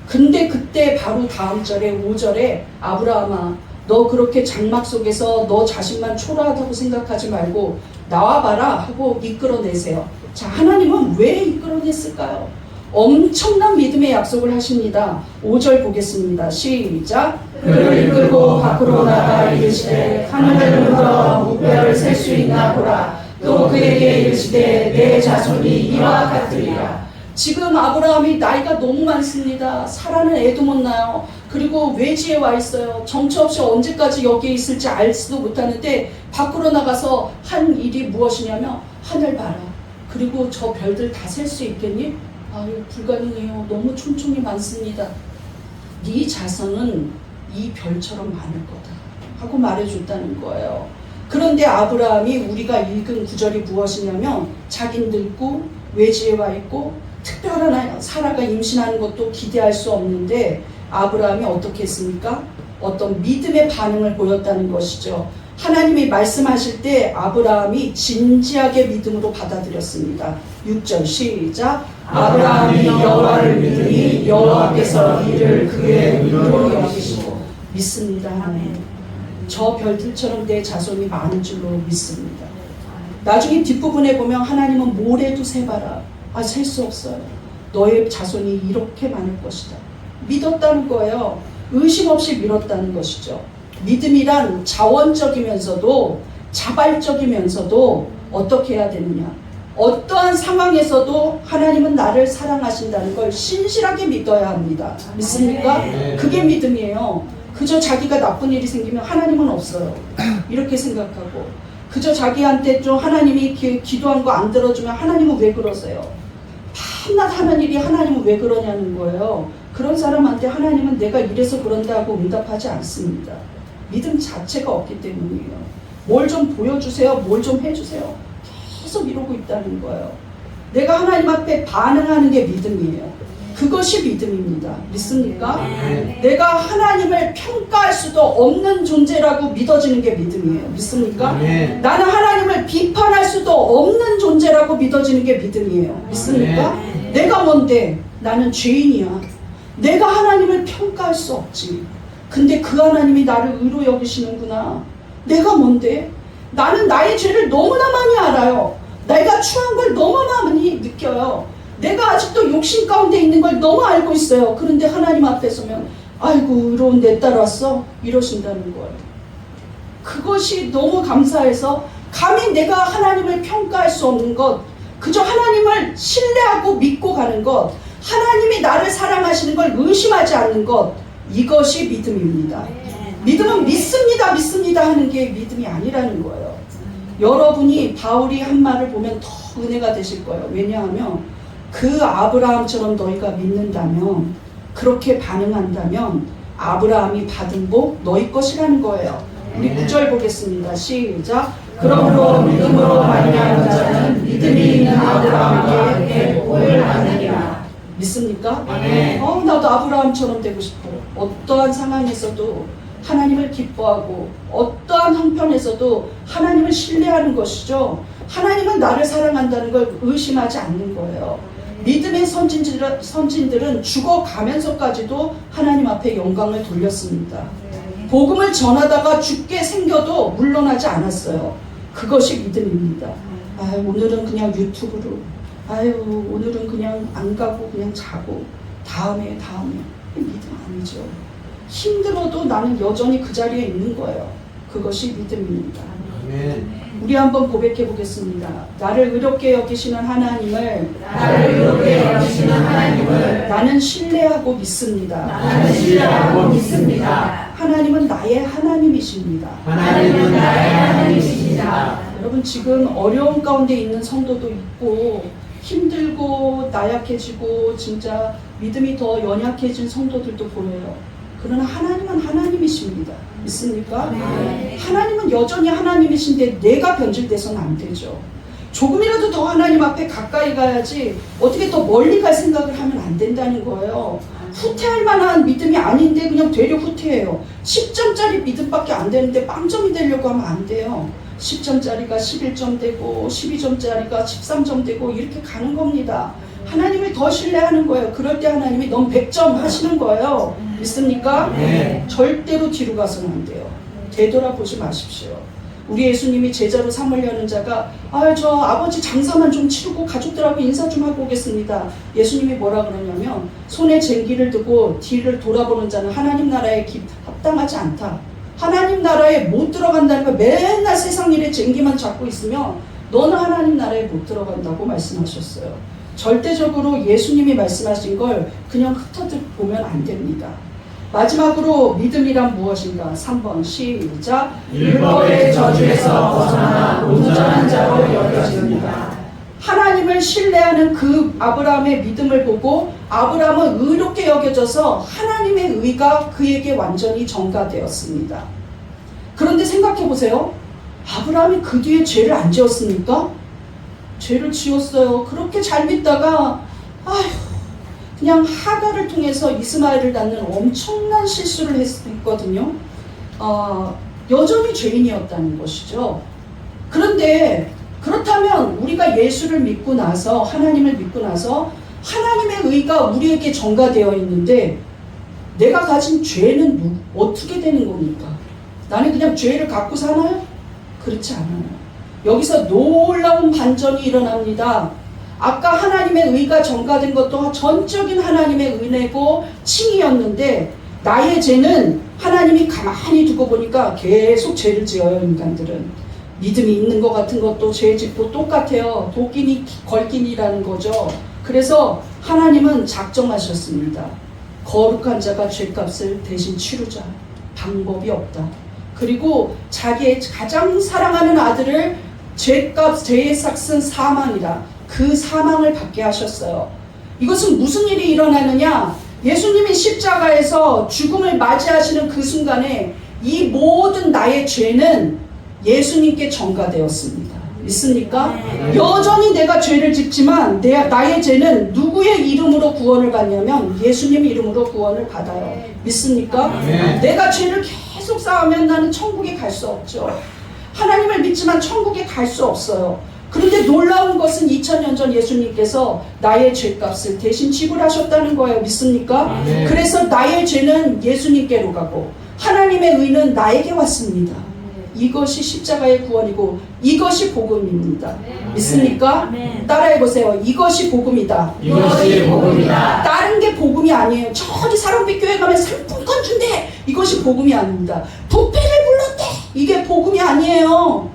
근데 그때 바로 다음 절에 5절에 아브라함아 너 그렇게 장막 속에서 너 자신만 초라하다고 생각하지 말고 나와봐라 하고 이끌어내세요. 자, 하나님은 왜 이끌어냈을까요? 엄청난 믿음의 약속을 하십니다. 5절 보겠습니다. 시작. 그를 이끌고 밖으로 나가 이르시되 하늘을 물어 무뼈를 셀 수 있나 보라. 또 그에게 이르시되 내 자손이 이와 같으리라. 지금 아브라함이 나이가 너무 많습니다. 사라는 애도 못 낳아요. 그리고 외지에 와 있어요. 정처 없이 언제까지 여기에 있을지 알지도 못하는데 밖으로 나가서 한 일이 무엇이냐면 하늘 봐라. 그리고 저 별들 다 셀 수 있겠니? 아유 불가능해요. 너무 촘촘히 많습니다. 네 자손은 이 별처럼 많을 거다 하고 말해줬다는 거예요. 그런데 아브라함이 우리가 읽은 구절이 무엇이냐면 자긴 늙고 외지에 와 있고 특별한 사라가 임신하는 것도 기대할 수 없는데 아브라함이 어떻게 했습니까? 어떤 믿음의 반응을 보였다는 것이죠. 하나님이 말씀하실 때 아브라함이 진지하게 믿음으로 받아들였습니다. 6절 시작. 아브라함이 여호와를 믿으니 여호와께서 이를 그의 의로 여기시고. 믿습니다. 저 별들처럼 내 자손이 많은 줄로 믿습니다. 나중에 뒷부분에 보면 하나님은 모래도 세봐라. 셀 수 없어요. 너의 자손이 이렇게 많을 것이다. 믿었다는 거예요. 의심 없이 믿었다는 것이죠. 믿음이란 자원적이면서도 자발적이면서도 어떻게 해야 되느냐. 어떠한 상황에서도 하나님은 나를 사랑하신다는 걸 신실하게 믿어야 합니다. 믿습니까? 그게 믿음이에요. 그저 자기가 나쁜 일이 생기면 하나님은 없어요. 이렇게 생각하고 그저 자기한테 좀 하나님이 기도한 거 안 들어주면 하나님은 왜 그러세요? 밤낮 하는 일이 하나님은 왜 그러냐는 거예요. 그런 사람한테 하나님은 내가 이래서 그런다고 응답하지 않습니다. 믿음 자체가 없기 때문이에요. 뭘 좀 보여주세요. 뭘 좀 해주세요. 계속 이러고 있다는 거예요. 내가 하나님 앞에 반응하는 게 믿음이에요. 그것이 믿음입니다. 믿습니까? 내가 하나님을 평가할 수도 없는 존재라고 믿어지는 게 믿음이에요. 믿습니까? 나는 하나님을 비판할 수도 없는 존재라고 믿어지는 게 믿음이에요. 믿습니까? 내가 뭔데? 나는 죄인이야. 내가 하나님을 평가할 수 없지. 근데 그 하나님이 나를 의로 여기시는구나. 내가 뭔데? 나는 나의 죄를 너무나 많이 알아요. 내가 추한 걸 너무 많이 느껴요. 내가 아직도 욕심 가운데 있는 걸 너무 알고 있어요. 그런데 하나님 앞에 서면 아이고 의로운 내 딸 왔어? 이러신다는 거예요. 그것이 너무 감사해서 감히 내가 하나님을 평가할 수 없는 것, 그저 하나님을 신뢰하고 믿고 가는 것, 하나님이 나를 사랑하시는 걸 의심하지 않는 것, 이것이 믿음입니다. 믿음은 믿습니다, 믿습니다 하는 게 믿음이 아니라는 거예요. 여러분이 바울이 한 말을 보면 더 은혜가 되실 거예요. 왜냐하면 그 아브라함처럼 너희가 믿는다면, 그렇게 반응한다면 아브라함이 받은 복 너희 것이라는 거예요. 우리 9절 보겠습니다. 시작. 그러므로 믿음으로 말미암은 자는 믿음이 있는 아브라함에게 복을 받느니라. 믿습니까? 아멘. 나도 아브라함처럼 되고 싶어요. 어떠한 상황에서도 하나님을 기뻐하고 어떠한 형편에서도 하나님을 신뢰하는 것이죠. 하나님은 나를 사랑한다는 걸 의심하지 않는 거예요. 믿음의 선진들은 죽어가면서까지도 하나님 앞에 영광을 돌렸습니다. 복음을 전하다가 죽게 생겨도 물러나지 않았어요. 그것이 믿음입니다. 오늘은 그냥 유튜브로, 오늘은 그냥 안 가고 그냥 자고 다음에 믿음 아니죠. 힘들어도 나는 여전히 그 자리에 있는 거예요. 그것이 믿음입니다. 아멘. 우리 한번 고백해 보겠습니다. 나를 의롭게 여기시는 하나님을 나는 신뢰하고 믿습니다. 하나님은 나의 하나님이십니다. 여러분, 지금 어려움 가운데 있는 성도도 있고 힘들고 나약해지고 진짜 믿음이 더 연약해진 성도들도 보여요. 그러나 하나님은 하나님이십니다. 믿습니까? 네. 하나님은 여전히 하나님이신데 내가 변질돼서는 안 되죠. 조금이라도 더 하나님 앞에 가까이 가야지 어떻게 더 멀리 갈 생각을 하면 안 된다는 거예요. 후퇴할 만한 믿음이 아닌데 그냥 되려 후퇴해요. 10점짜리 믿음밖에 안 되는데 빵점이 되려고 하면 안 돼요. 10점짜리가 11점 되고 12점짜리가 13점 되고 이렇게 가는 겁니다. 하나님을 더 신뢰하는 거예요. 그럴 때 하나님이 넌 100점 하시는 거예요. 믿습니까? 네. 절대로 뒤로 가서는 안 돼요. 되돌아보지 마십시오. 우리 예수님이 제자로 삼으려는 자가 저 아버지 장사만 좀 치르고 가족들하고 인사 좀 하고 오겠습니다. 예수님이 뭐라 그러냐면 손에 쟁기를 두고 뒤를 돌아보는 자는 하나님 나라에 합당하지 않다. 하나님 나라에 못 들어간다는 거, 맨날 세상 일에 쟁기만 잡고 있으면 너는 하나님 나라에 못 들어간다고 말씀하셨어요. 절대적으로 예수님이 말씀하신 걸 그냥 흩어져 보면 안 됩니다. 마지막으로 믿음이란 무엇인가? 3번 시작. 율법의 저주에서 벗어나 온전한 자로 여겨집니다. 하나님을 신뢰하는 그 아브라함의 믿음을 보고 아브라함은 의롭게 여겨져서 하나님의 의가 그에게 완전히 전가되었습니다. 그런데 생각해 보세요. 아브라함이 그 뒤에 죄를 안 지었습니까? 죄를 지었어요. 그렇게 잘 믿다가 그냥 하갈을 통해서 이스마엘을 낳는 엄청난 실수를 했거든요. 여전히 죄인이었다는 것이죠. 그런데 그렇다면 우리가 예수를 믿고 나서, 하나님을 믿고 나서 하나님의 의가 우리에게 전가되어 있는데 내가 가진 죄는 어떻게 되는 겁니까? 나는 그냥 죄를 갖고 사나요? 그렇지 않아요. 여기서 놀라운 반전이 일어납니다. 아까 하나님의 의가 전가된 것도 전적인 하나님의 은혜고 칭의였는데 나의 죄는 하나님이 가만히 두고 보니까 계속 죄를 지어요. 인간들은 믿음이 있는 것 같은 것도 죄 짓고 똑같아요. 도끼니 걸기니라는 거죠. 그래서 하나님은 작정하셨습니다. 거룩한 자가 죄값을 대신 치르자. 방법이 없다. 그리고 자기의 가장 사랑하는 아들을 죄의 삭은 사망이라 그 사망을 받게 하셨어요. 이것은 무슨 일이 일어나느냐? 예수님이 십자가에서 죽음을 맞이하시는 그 순간에 이 모든 나의 죄는 예수님께 전가되었습니다. 믿습니까? 네. 여전히 내가 죄를 짓지만 나의 죄는 누구의 이름으로 구원을 받냐면 예수님 이름으로 구원을 받아요. 믿습니까? 네. 내가 죄를 계속 쌓으면 나는 천국에 갈 수 없죠. 하나님을 믿지만 천국에 갈 수 없어요. 그런데 놀라운 것은 2000년 전 예수님께서 나의 죄값을 대신 지불하셨다는 거예요. 믿습니까? 네. 그래서 나의 죄는 예수님께로 가고 하나님의 의는 나에게 왔습니다. 이것이 십자가의 구원이고 이것이 복음입니다. 믿습니까? 아멘. 따라해보세요. 이것이 복음이다. 이것이 복음이다. 다른 게 복음이 아니에요. 저기 사랑빛 교회 가면 상품권 준대. 이것이 복음이 아닙니다. 부패를 불렀대. 이게 복음이 아니에요.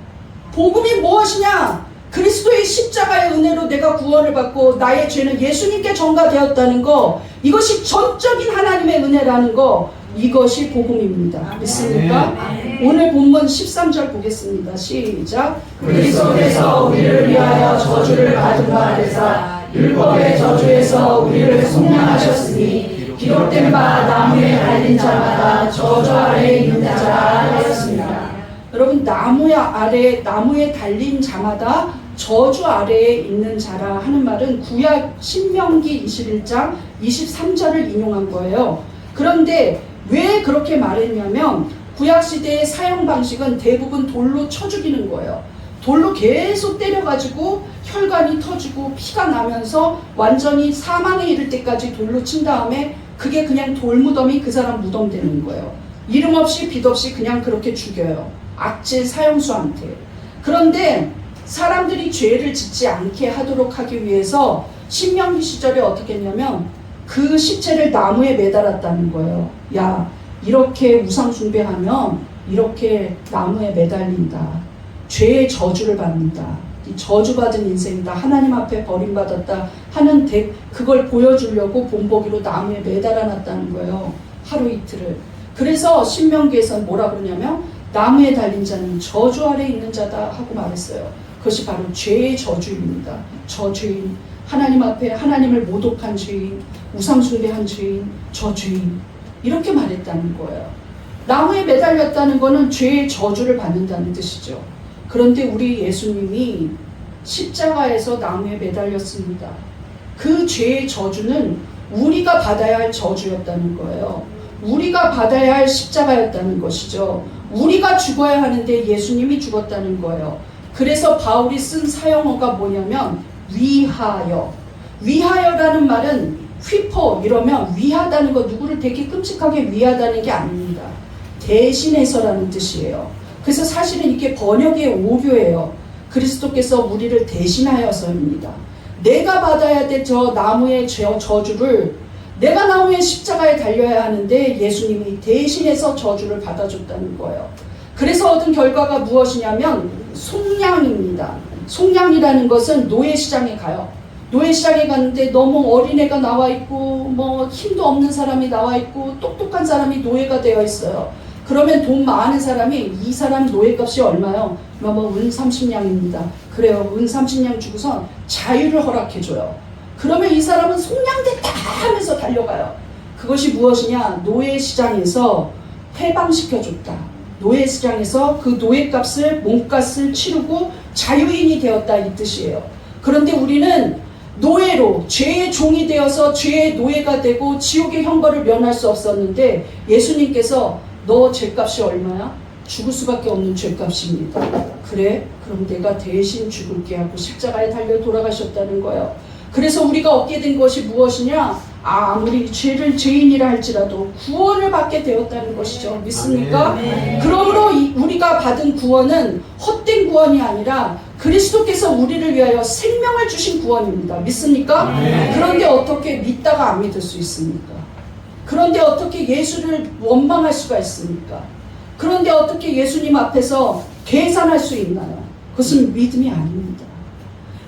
복음이 무엇이냐? 그리스도의 십자가의 은혜로 내가 구원을 받고 나의 죄는 예수님께 전가되었다는 거, 이것이 전적인 하나님의 은혜라는 거, 이것이 복음입니다. 믿습니까? 오늘 본문 13절 보겠습니다. 시작. 그리스도께서 우리를 위하여 저주를 받은 바 되사 율법의 저주에서 우리를 속량하셨으니 기록된 바 나무에 달린 자마다 저주 아래에 있는 자라 하였습니다. 여러분, 나무에 달린 자마다 저주 아래에 있는 자라 하는 말은 구약 신명기 21장 23절을 인용한 거예요. 그런데 왜 그렇게 말했냐면 구약시대의 사형 방식은 대부분 돌로 쳐 죽이는 거예요. 돌로 계속 때려가지고 혈관이 터지고 피가 나면서 완전히 사망에 이를 때까지 돌로 친 다음에 그게 그냥 돌무덤이 그 사람 무덤 되는 거예요. 이름 없이 빛 없이 그냥 그렇게 죽여요. 악질 사형수한테. 그런데 사람들이 죄를 짓지 않게 하도록 하기 위해서 신명기 시절에 어떻게 했냐면 그 시체를 나무에 매달았다는 거예요. 야, 이렇게 우상 숭배하면 이렇게 나무에 매달린다. 죄의 저주를 받는다. 이 저주받은 인생이다. 하나님 앞에 버림받았다 하는 그걸 보여주려고 본보기로 나무에 매달아놨다는 거예요. 하루 이틀을. 그래서 신명기에서는 뭐라 그러냐면 나무에 달린 자는 저주 아래 있는 자다 하고 말했어요. 그것이 바로 죄의 저주입니다. 저 죄인, 하나님 앞에 하나님을 모독한 죄인, 우상 숭배한 죄인, 저 죄인, 이렇게 말했다는 거예요. 나무에 매달렸다는 것은 죄의 저주를 받는다는 뜻이죠. 그런데 우리 예수님이 십자가에서 나무에 매달렸습니다. 그 죄의 저주는 우리가 받아야 할 저주였다는 거예요. 우리가 받아야 할 십자가였다는 것이죠. 우리가 죽어야 하는데 예수님이 죽었다는 거예요. 그래서 바울이 쓴 사형어가 뭐냐면 위하여. 위하여라는 말은 휘포 이러면 위하다는 거, 누구를 되게 끔찍하게 위하다는 게 아닙니다. 대신해서라는 뜻이에요. 그래서 사실은 이게 번역의 오류예요. 그리스도께서 우리를 대신하여서입니다. 내가 받아야 될 저 나무의 저주를 내가 나무의 십자가에 달려야 하는데 예수님이 대신해서 저주를 받아줬다는 거예요. 그래서 얻은 결과가 무엇이냐면 속량입니다. 속량이라는 것은 노예시장에 가요. 노예시장에 갔는데 너무 어린애가 나와 있고 뭐 힘도 없는 사람이 나와 있고 똑똑한 사람이 노예가 되어 있어요. 그러면 돈 많은 사람이 이 사람 노예값이 얼마요? 은 30냥입니다. 그래요. 은 30냥 주고선 자유를 허락해줘요. 그러면 이 사람은 속량됐다 하면서 달려가요. 그것이 무엇이냐? 노예시장에서 해방시켜줬다. 노예시장에서 그 노예값을, 몸값을 치르고 자유인이 되었다, 이 뜻이에요. 그런데 우리는 노예로 죄의 종이 되어서 죄의 노예가 되고 지옥의 형벌을 면할 수 없었는데 예수님께서 너 죄값이 얼마야? 죽을 수밖에 없는 죄값입니다. 그래? 그럼 내가 대신 죽을게 하고 십자가에 달려 돌아가셨다는 거예요. 그래서 우리가 얻게 된 것이 무엇이냐? 아무리 죄인이라 할지라도 구원을 받게 되었다는 것이죠. 믿습니까? 그러므로 우리가 받은 구원은 헛된 구원이 아니라 그리스도께서 우리를 위하여 생명을 주신 구원입니다. 믿습니까? 그런데 어떻게 믿다가 안 믿을 수 있습니까? 그런데 어떻게 예수를 원망할 수가 있습니까? 그런데 어떻게 예수님 앞에서 계산할 수 있나요? 그것은 믿음이 아닙니다.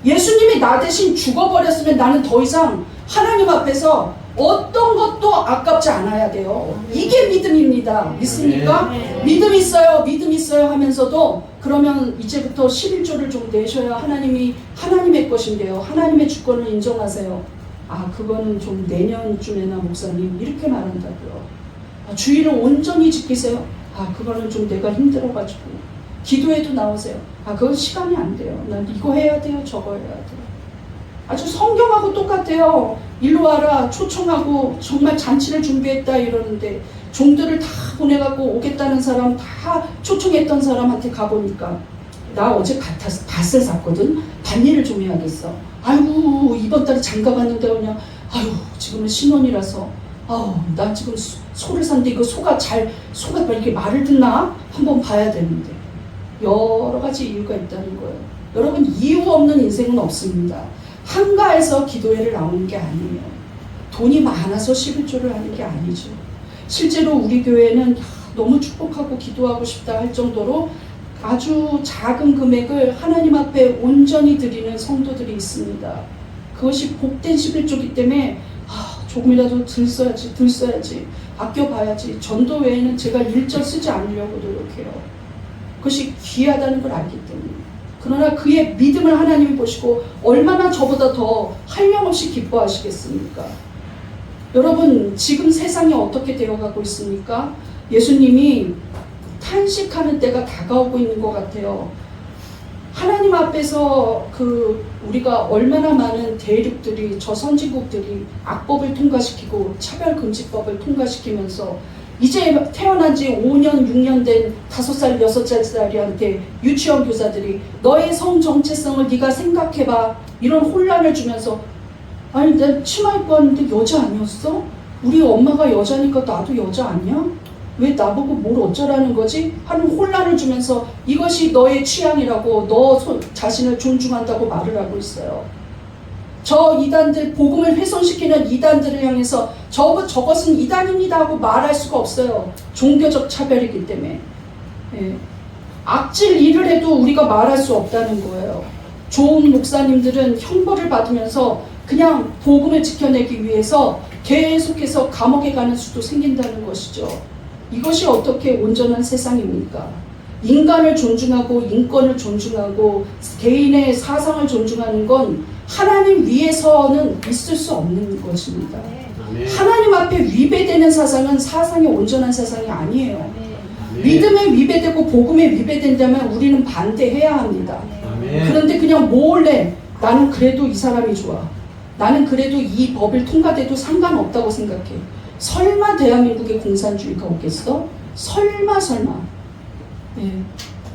예수님이 나 대신 죽어버렸으면 나는 더 이상 하나님 앞에서 어떤 것도 아깝지 않아야 돼요. 이게 믿음입니다. 믿습니까? 믿음 있어요 하면서도 그러면 이제부터 11조를 좀 내셔야 하나님이 하나님의 것인데요. 하나님의 주권을 인정하세요. 아, 그거는 좀 내년쯤에나 목사님 이렇게 말한다고요. 아, 주의를 온전히 지키세요. 아, 그거는 좀 내가 힘들어가지고 기도해도 나오세요. 아, 그건 시간이 안 돼요. 난 이거 해야 돼요, 저거 해야 돼요. 아주 성경하고 똑같아요. 일로 와라 초청하고 정말 잔치를 준비했다 이러는데 종들을 다 보내갖고 오겠다는 사람 다 초청했던 사람한테 가보니까 나 어제 밭을 샀거든. 밭일을 좀 해야겠어. 아이고 이번 달에 장가 갔는데 그냥 아유 지금은 신혼이라서 나 지금 소를 샀는데 이거 소가 이렇게 말을 듣나? 한번 봐야 되는데 여러 가지 이유가 있다는 거예요. 여러분 이유 없는 인생은 없습니다. 한가해서 기도회를 나오는 게 아니에요. 돈이 많아서 11조를 하는 게 아니죠. 실제로 우리 교회는 너무 축복하고 기도하고 싶다 할 정도로 아주 작은 금액을 하나님 앞에 온전히 드리는 성도들이 있습니다. 그것이 복된 11조기 때문에 조금이라도 들 써야지 아껴봐야지, 전도 외에는 제가 일절 쓰지 않으려고 노력해요. 그것이 귀하다는 걸 알기 때문에. 그러나 그의 믿음을 하나님이 보시고 얼마나 저보다 더 한량없이 기뻐하시겠습니까? 여러분, 지금 세상이 어떻게 되어가고 있습니까? 예수님이 탄식하는 때가 다가오고 있는 것 같아요. 하나님 앞에서 우리가 얼마나 많은 대륙들이, 저 선진국들이 악법을 통과시키고 차별금지법을 통과시키면서 이제 태어난 지 5년, 6년 된 5살, 6살짜리한테 유치원 교사들이 너의 성 정체성을 네가 생각해봐, 이런 혼란을 주면서, 아니 난 치마 입고 왔는데 여자 아니었어? 우리 엄마가 여자니까 나도 여자 아니야? 왜 나보고 뭘 어쩌라는 거지? 하는 혼란을 주면서 이것이 너의 취향이라고, 너 자신을 존중한다고 말을 하고 있어요. 저 이단들, 복음을 훼손시키는 이단들을 향해서 저것은 이단입니다 하고 말할 수가 없어요. 종교적 차별이기 때문에. 악질 일을 해도 우리가 말할 수 없다는 거예요. 좋은 목사님들은 형벌을 받으면서 그냥 복음을 지켜내기 위해서 계속해서 감옥에 가는 수도 생긴다는 것이죠. 이것이 어떻게 온전한 세상입니까? 인간을 존중하고 인권을 존중하고 개인의 사상을 존중하는 건 하나님 위에서는 있을 수 없는 것입니다. 하나님 앞에 위배되는 사상이 온전한 사상이 아니에요. 믿음에 위배되고 복음에 위배된다면 우리는 반대해야 합니다. 그런데 그냥 몰래 나는 그래도 이 사람이 좋아, 나는 그래도 이 법을 통과돼도 상관없다고 생각해. 설마 대한민국에 공산주의가 오겠어? 설마.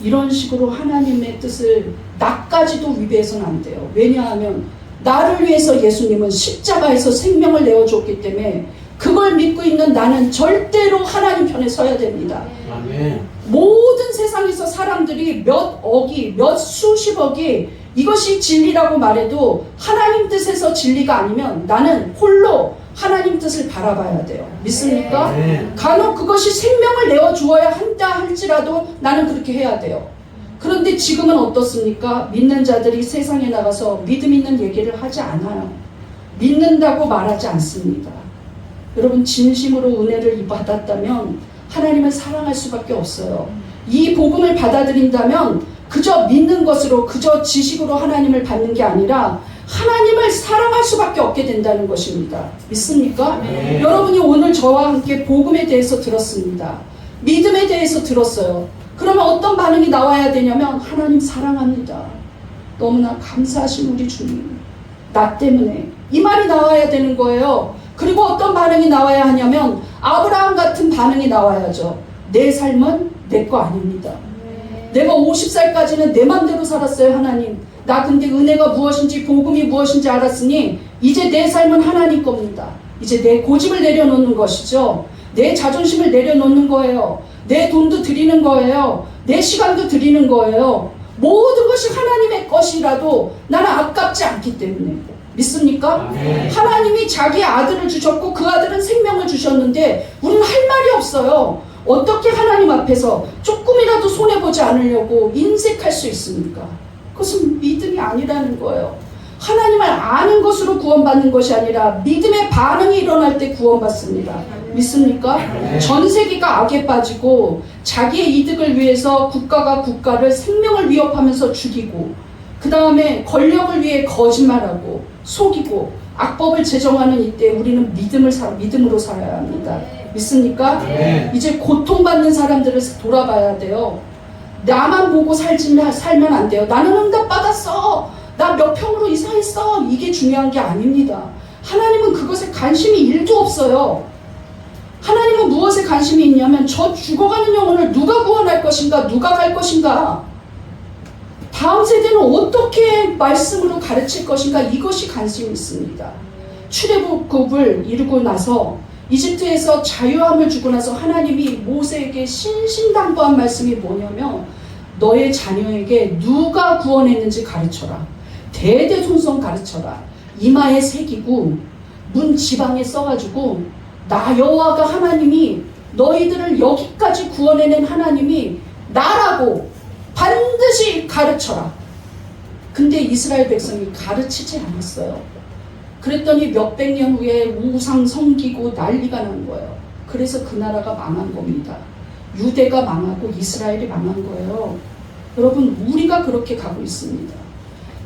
이런 식으로 하나님의 뜻을 나까지도 위배해서는 안 돼요. 왜냐하면 나를 위해서 예수님은 십자가에서 생명을 내어줬기 때문에 그걸 믿고 있는 나는 절대로 하나님 편에 서야 됩니다. 아멘. 모든 세상에서 사람들이 몇 억이, 몇 수십억이 이것이 진리라고 말해도 하나님 뜻에서 진리가 아니면 나는 홀로 하나님 뜻을 바라봐야 돼요. 믿습니까? 간혹 그것이 생명을 내어주어야 한다 할지라도 나는 그렇게 해야 돼요. 그런데 지금은 어떻습니까? 믿는 자들이 세상에 나가서 믿음 있는 얘기를 하지 않아요. 믿는다고 말하지 않습니다. 여러분, 진심으로 은혜를 받았다면 하나님을 사랑할 수밖에 없어요. 이 복음을 받아들인다면 그저 믿는 것으로, 그저 지식으로 하나님을 받는 게 아니라 하나님을 사랑할 수밖에 없게 된다는 것입니다. 믿습니까? 네. 여러분이 오늘 저와 함께 복음에 대해서 들었습니다. 믿음에 대해서 들었어요. 그러면 어떤 반응이 나와야 되냐면 하나님 사랑합니다, 너무나 감사하신 우리 주님, 나 때문에, 이 말이 나와야 되는 거예요. 그리고 어떤 반응이 나와야 하냐면 아브라함 같은 반응이 나와야죠. 내 삶은 내 거 아닙니다. 내가 50살까지는 내 맘대로 살았어요. 하나님, 나 근데 은혜가 무엇인지 복음이 무엇인지 알았으니 이제 내 삶은 하나님 겁니다. 이제 내 고집을 내려놓는 것이죠. 내 자존심을 내려놓는 거예요. 내 돈도 드리는 거예요. 내 시간도 드리는 거예요. 모든 것이 하나님의 것이라도 나는 아깝지 않기 때문에. 믿습니까? 하나님이 자기 아들을 주셨고 그 아들은 생명을 주셨는데 우리는 할 말이 없어요. 어떻게 하나님 앞에서 조금이라도 손해보지 않으려고 인색할 수 있습니까? 그것은 믿음이 아니라는 거예요. 하나님을 아는 것으로 구원받는 것이 아니라 믿음의 반응이 일어날 때 구원받습니다. 믿습니까? 전 세계가 악에 빠지고 자기의 이득을 위해서 국가가 국가를 생명을 위협하면서 죽이고, 그 다음에 권력을 위해 거짓말하고 속이고 악법을 제정하는 이때 우리는 믿음으로 살아야 합니다. 믿습니까? 이제 고통받는 사람들을 돌아봐야 돼요. 나만 보고 살면 안 돼요. 나는 응답받았어, 나 몇 평으로 이사했어, 이게 중요한 게 아닙니다. 하나님은 그것에 관심이 1도 없어요. 하나님은 무엇에 관심이 있냐면 저 죽어가는 영혼을 누가 구원할 것인가, 누가 갈 것인가, 다음 세대는 어떻게 말씀으로 가르칠 것인가, 이것이 관심이 있습니다. 출애굽을 이루고 나서 이집트에서 자유함을 주고 나서 하나님이 모세에게 신신당부한 말씀이 뭐냐면 너의 자녀에게 누가 구원했는지 가르쳐라. 대대손손 가르쳐라. 이마에 새기고 문 지방에 써가지고 나 여호와가 하나님이 너희들을 여기까지 구원해낸 하나님이 나라고 반드시 가르쳐라. 근데 이스라엘 백성이 가르치지 않았어요. 그랬더니 몇백 년 후에 우상 섬기고 난리가 난 거예요. 그래서 그 나라가 망한 겁니다. 유대가 망하고 이스라엘이 망한 거예요. 여러분, 우리가 그렇게 가고 있습니다.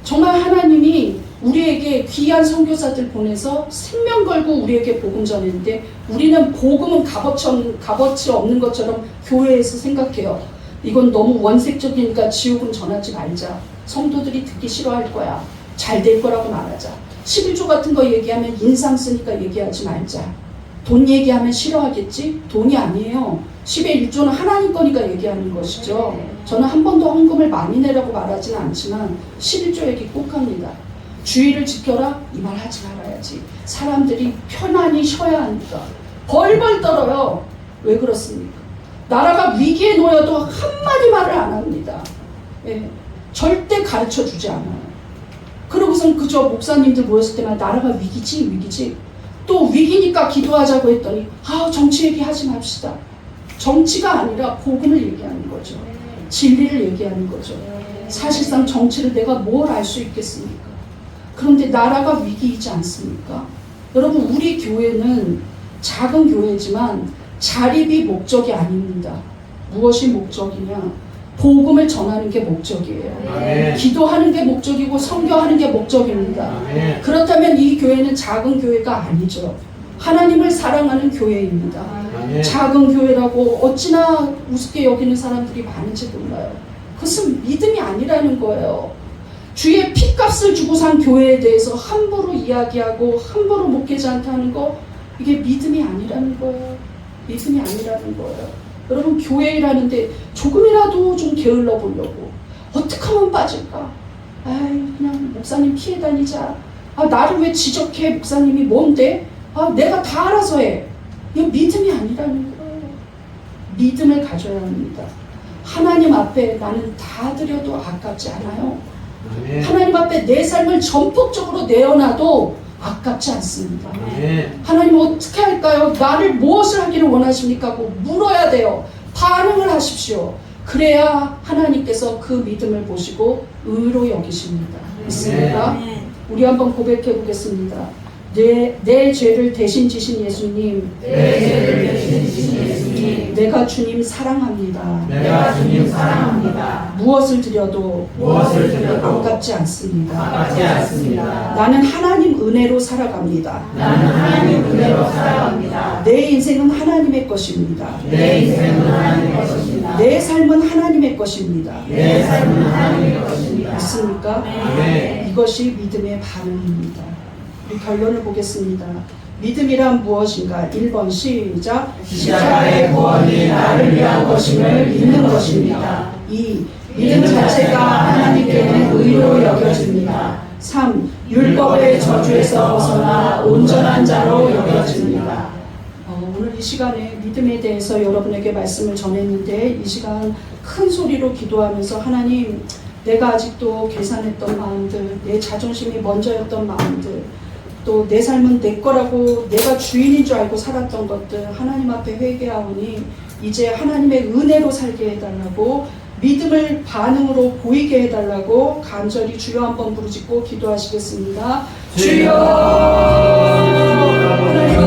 정말 하나님이 우리에게 귀한 선교사들 보내서 생명 걸고 우리에게 복음 전했는데, 우리는 복음은 값어치 없는 것처럼 교회에서 생각해요. 이건 너무 원색적이니까 지옥은 전하지 말자. 성도들이 듣기 싫어할 거야. 잘 될 거라고 말하자. 11조 같은 거 얘기하면 인상 쓰니까 얘기하지 말자. 돈 얘기하면 싫어하겠지? 돈이 아니에요. 10의 1조는 하나님 거니까 얘기하는 것이죠. 저는 한 번도 헌금을 많이 내라고 말하지는 않지만 11조 얘기 꼭 합니다. 주의를 지켜라? 이 말 하지 말아야지. 사람들이 편안히 쉬어야 하니까 벌벌 떨어요. 왜 그렇습니까? 나라가 위기에 놓여도 한마디 말을 안 합니다. 예, 절대 가르쳐주지 않아요. 그러고선 그저 목사님들 모였을 때만 나라가 위기지. 또 위기니까 기도하자고 했더니 정치 얘기하지 맙시다. 정치가 아니라 복음을 얘기하는 거죠. 진리를 얘기하는 거죠. 사실상 정치를 내가 뭘 알 수 있겠습니까? 그런데 나라가 위기이지 않습니까? 여러분, 우리 교회는 작은 교회지만 자립이 목적이 아닙니다. 무엇이 목적이냐? 복음을 전하는 게 목적이에요. 아멘. 기도하는 게 목적이고 선교하는 게 목적입니다. 아멘. 그렇다면 이 교회는 작은 교회가 아니죠. 하나님을 사랑하는 교회입니다. 아멘. 작은 교회라고 어찌나 우습게 여기는 사람들이 많은지 몰라요. 그것은 믿음이 아니라는 거예요. 주의 핏값을 주고 산 교회에 대해서 함부로 이야기하고 함부로 목회자한테 하는 거, 이게 믿음이 아니라는 거예요. 믿음이 아니라는 거예요. 여러분, 교회라는데 조금이라도 좀 게을러 보려고 어떻게 하면 빠질까? 그냥 목사님 피해 다니자. 나를 왜 지적해? 목사님이 뭔데? 내가 다 알아서 해. 이거 믿음이 아니라는 거예요. 믿음을 가져야 합니다. 하나님 앞에 나는 다 드려도 아깝지 않아요. 아멘. 하나님 앞에 내 삶을 전폭적으로 내어놔도 아깝지 않습니다. 아멘. 하나님 어떻게 할까요? 나를 무엇을 하기를 원하십니까? 하고 물어야 돼요. 반응을 하십시오. 그래야 하나님께서 그 믿음을 보시고 의로 여기십니다. 있습니까? 우리 한번 고백해 보겠습니다. 내 죄를 대신 지신 예수님, 내가 주님 사랑합니다. 무엇을 드려도 아깝지 않습니다. 나는 하나님 은혜로 살아갑니다. 내 인생은 하나님의 것입니다. 내 삶은 하나님의 것입니다. 맞습니까? 이것이 믿음의 반응입니다. 우리 결론을 보겠습니다. 믿음이란 무엇인가? 1번 시작. 십자가의 구원이 나를 위한 것임을 믿는 것입니다. 2. 믿음 자체가 하나님께는 의로 여겨집니다. 3. 율법의 저주에서 벗어나 온전한 자로 여겨집니다. 오늘 이 시간에 믿음에 대해서 여러분에게 말씀을 전했는데, 이 시간 큰 소리로 기도하면서 하나님, 내가 아직도 계산했던 마음들, 내 자존심이 먼저였던 마음들, 또 내 삶은 내 거라고 내가 주인인 줄 알고 살았던 것들 하나님 앞에 회개하오니 이제 하나님의 은혜로 살게 해달라고, 믿음을 반응으로 보이게 해달라고 간절히 주여 한번 부르짖고 기도하시겠습니다. 주여! 하나님